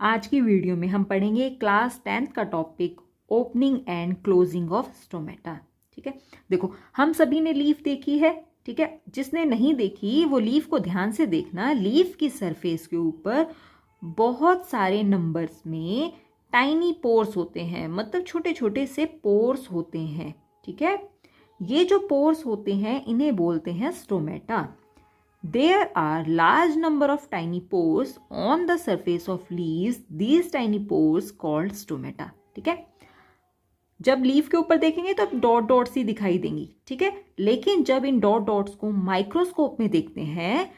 आज की वीडियो में हम पढ़ेंगे क्लास 10th का topic opening and closing of stomata. ठीक है, देखो हम सभी ने लीफ देखी है। ठीक है, जिसने नहीं देखी वो लीफ को ध्यान से देखना। लीफ की सरफेस के ऊपर बहुत सारे नंबर्स में टाइनी पोर्स होते हैं, मतलब छोटे छोटे से पोर्स होते हैं। ठीक है, ये जो पोर्स होते हैं इन्हें बोलते हैं stomata. There are large number of tiny pores on the surface of leaves. These tiny pores called stomata. ठीक है, जब लीफ के ऊपर देखेंगे तो डॉट डॉट्स ही दिखाई देंगी। ठीक है, लेकिन जब इन डॉट डॉट्स को माइक्रोस्कोप में देखते हैं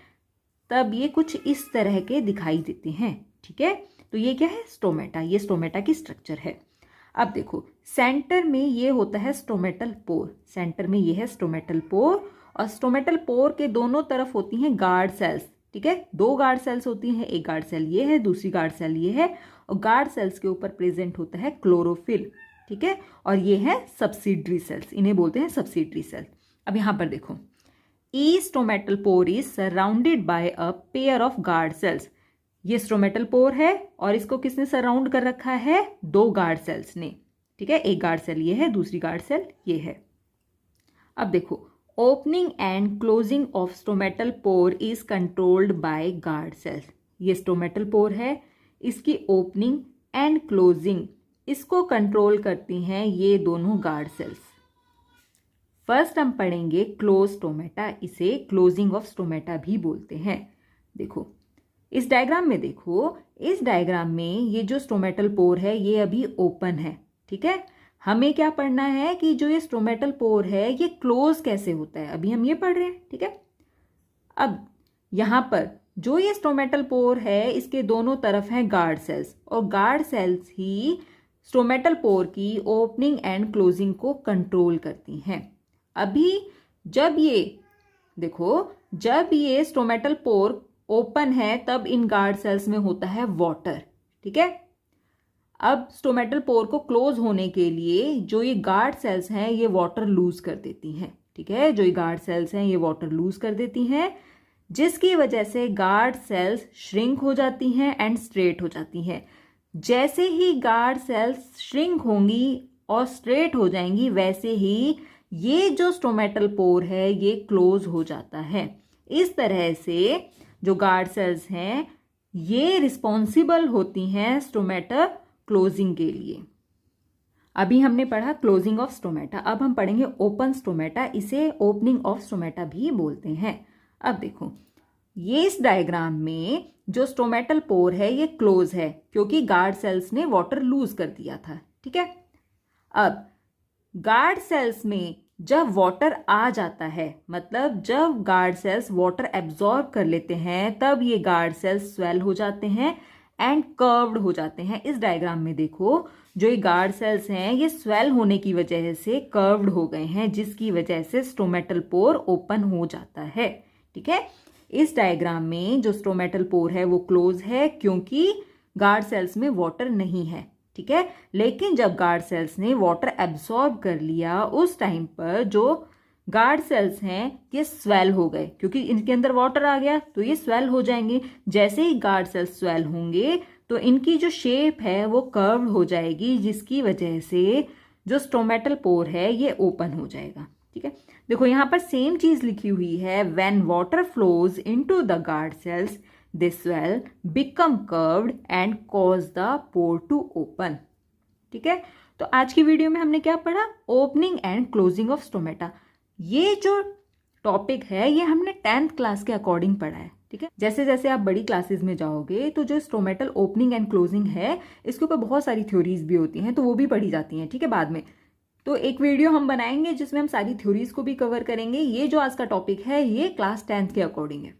तब ये कुछ इस तरह के दिखाई देते हैं। ठीक है, तो ये क्या है? स्टोमेटा। ये स्टोमेटा की स्ट्रक्चर है। अब देखो सेंटर में ये होता है स्टोमेटल पोर। सेंटर में ये है स्टोमेटल पोर और स्टोमेटल पोर के दोनों तरफ होती हैं गार्ड सेल्स। ठीक है, दो गार्ड सेल्स होती हैं, एक गार्ड सेल ये है, दूसरी गार्ड सेल ये है, और गार्ड सेल्स के ऊपर प्रेजेंट होता है क्लोरोफिल। ठीक है, और ये है सब्सिडरी सेल्स, इन्हें बोलते हैं सब्सिडरी सेल्स। अब यहां पर देखो, the stomatal pore is surrounded by a pair of guard cells. ये स्टोमेटल पोर है और इसको किसने सराउंड कर रखा है? दो गार्ड सेल्स ने। ठीक है, एक गार्ड सेल ये है, दूसरी गार्ड सेल ये है। अब देखो, opening and closing of stomatal pore is controlled by guard cells. ये स्टोमेटल पोर है, इसकी ओपनिंग एंड क्लोजिंग इसको कंट्रोल करती हैं ये दोनों गार्ड सेल्स। फर्स्ट हम पढ़ेंगे क्लोज स्टोमेटा, इसे क्लोजिंग ऑफ स्टोमेटा भी बोलते हैं। देखो इस डायग्राम में देखो, इस डायग्राम में ये जो स्टोमेटल पोर है ये अभी ओपन है। ठीक है, हमें क्या पढ़ना है कि जो ये स्टोमेटल पोर है ये क्लोज कैसे होता है, अभी हम ये पढ़ रहे हैं। ठीक है, अब यहां पर जो ये स्टोमेटल पोर है इसके दोनों तरफ हैं गार्ड सेल्स, और गार्ड सेल्स ही स्टोमेटल पोर की ओपनिंग एंड क्लोजिंग को कंट्रोल करती हैं। अभी जब ये देखो, जब ये स्टोमेटल पोर ओपन है तब इन गार्ड सेल्स में होता है वाटर। ठीक है, अब स्टोमेटल पोर को क्लोज होने के लिए जो ये गार्ड सेल्स हैं ये वाटर लूज कर देती हैं। ठीक है, जो ये गार्ड सेल्स हैं ये वाटर लूज कर देती हैं, जिसकी वजह से गार्ड सेल्स श्रिंक हो जाती हैं एंड स्ट्रेट हो जाती हैं। जैसे ही गार्ड सेल्स श्रिंक होंगी और स्ट्रेट हो जाएंगी वैसे ही ये जो स्टोमेटल पोर है ये क्लोज हो जाता है। इस तरह से जो गार्ड सेल्स हैं ये रिस्पॉन्सिबल होती हैं स्टोमेटा क्लोजिंग के लिए। अभी हमने पढ़ा क्लोजिंग ऑफ स्टोमेटा, अब हम पढ़ेंगे ओपन स्टोमेटा, इसे ओपनिंग ऑफ स्टोमेटा भी बोलते हैं। अब देखो ये इस डायग्राम में जो स्टोमेटल पोर है ये क्लोज है क्योंकि गार्ड सेल्स ने वाटर लूज कर दिया था। ठीक है, अब गार्ड सेल्स में जब वाटर आ जाता है, मतलब जब गार्ड सेल्स वाटर एब्जॉर्ब कर लेते हैं तब ये गार्ड सेल्स स्वेल हो जाते हैं एंड कर्व्ड हो जाते हैं। इस डायग्राम में देखो जो ये गार्ड सेल्स हैं ये स्वेल होने की वजह से कर्व्ड हो गए हैं, जिसकी वजह से स्टोमेटल पोर ओपन हो जाता है। ठीक है, इस डायग्राम में जो स्टोमेटल पोर है वो क्लोज है क्योंकि गार्ड सेल्स में वाटर नहीं है। ठीक है, लेकिन जब गार्ड सेल्स ने वाटर एब्सॉर्ब कर लिया उस टाइम पर जो गार्ड सेल्स हैं ये स्वेल हो गए, क्योंकि इनके अंदर वाटर आ गया तो ये स्वेल हो जाएंगे। जैसे ही गार्ड सेल्स स्वेल होंगे तो इनकी जो शेप है वो कर्व हो जाएगी, जिसकी वजह से जो स्टोमेटल पोर है ये ओपन हो जाएगा। ठीक है, देखो यहाँ पर सेम चीज लिखी हुई है, when water flows into the guard cells they swell become curved and cause the pore to open. ठीक है, तो आज की वीडियो में हमने क्या पढ़ा? Opening and closing of stomata. ये जो टॉपिक है ये हमने 10th क्लास के अकॉर्डिंग पढ़ा है। ठीक है, जैसे जैसे आप बड़ी क्लासेस में जाओगे तो जो स्टोमेटल ओपनिंग एंड क्लोजिंग है इसके ऊपर बहुत सारी थ्योरीज भी होती हैं, तो वो भी पढ़ी जाती हैं। ठीक है, बाद में तो एक वीडियो हम बनाएंगे जिसमें हम सारी थ्योरीज को भी कवर करेंगे। ये जो आज का टॉपिक है ये क्लास 10th के अकॉर्डिंग है।